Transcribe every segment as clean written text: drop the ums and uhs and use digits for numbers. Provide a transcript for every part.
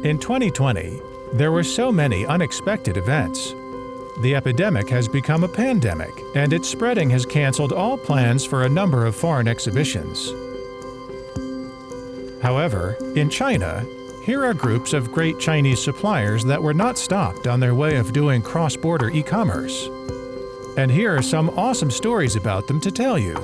In 2020, there were so many unexpected events. The epidemic has become a pandemic, and its spreading has canceled all plans for a number of foreign exhibitions. However, in China, here are groups of great Chinese suppliers that were not stopped on their way of doing cross-border e-commerce. And here are some awesome stories about them to tell you.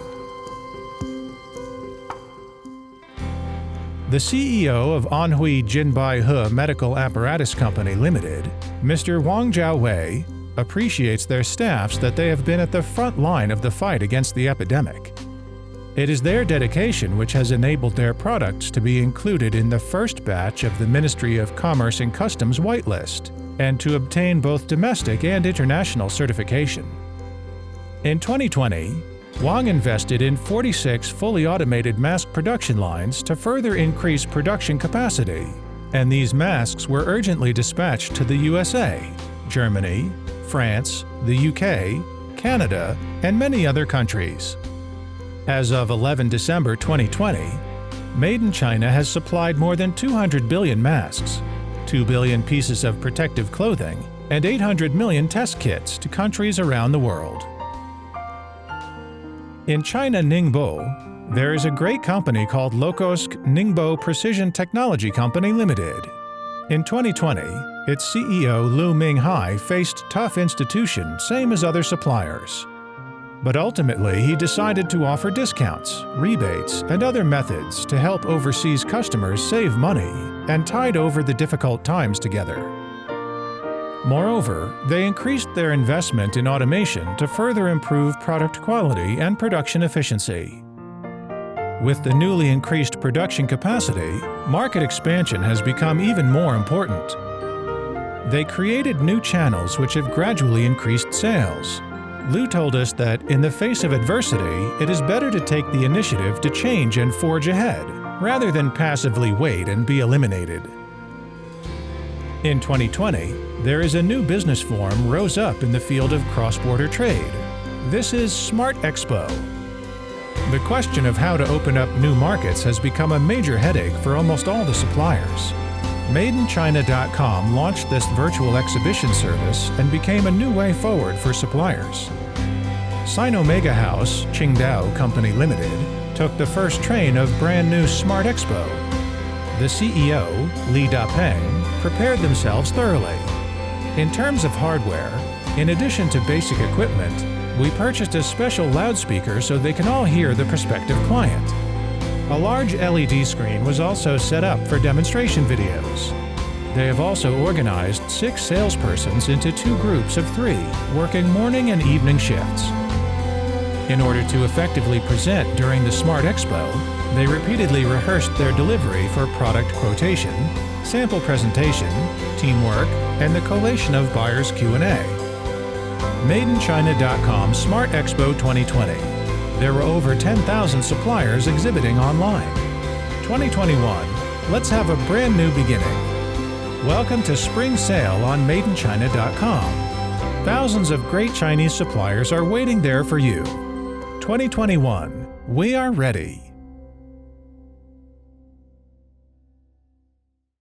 The CEO of Anhui Jinbai He Medical Apparatus Company Limited, Mr. Wang Jiawei, appreciates their staffs that they have been at the front line of the fight against the epidemic. It is their dedication which has enabled their products to be included in the first batch of the Ministry of Commerce and Customs whitelist, and to obtain both domestic and international certification. In 2020, Wang invested in 46 fully automated mask production lines to further increase production capacity, and these masks were urgently dispatched to the USA, Germany, France, the UK, Canada, and many other countries. As of 11 December 2020, Made in China has supplied more than 200 billion masks, 2 billion pieces of protective clothing, and 800 million test kits to countries around the world. In China Ningbo, there is a great company called Lokosk Ningbo Precision Technology Company Limited. In 2020, its CEO Lu Minghai faced tough institution, same as other suppliers. But ultimately, he decided to offer discounts, rebates, and other methods to help overseas customers save money and tide over the difficult times together. Moreover, they increased their investment in automation to further improve product quality and production efficiency. With the newly increased production capacity, market expansion has become even more important. They created new channels which have gradually increased sales. Lu told us that in the face of adversity, it is better to take the initiative to change and forge ahead, rather than passively wait and be eliminated. In 2020, there is a new business form rose up in the field of cross-border trade. This is Smart Expo. The question of how to open up new markets has become a major headache for almost all the suppliers. Made-in-China.com launched this virtual exhibition service and became a new way forward for suppliers. Sino-Mega House Qingdao Company Limited took the first train of brand new Smart Expo. The CEO, Li Dapeng, prepared themselves thoroughly. In terms of hardware, in addition to basic equipment, we purchased a special loudspeaker so they can all hear the prospective client. A large LED screen was also set up for demonstration videos. They have also organized 6 salespersons into 2 groups of 3, working morning and evening shifts. In order to effectively present during the Smart Expo, they repeatedly rehearsed their delivery for product quotation, sample presentation, teamwork, and the collation of buyers' Q&A. Made-in-China.com Smart Expo 2020. There were over 10,000 suppliers exhibiting online. 2021, let's have a brand new beginning. Welcome to Spring Sale on Made-in-China.com. Thousands of great Chinese suppliers are waiting there for you. 2021, we are ready.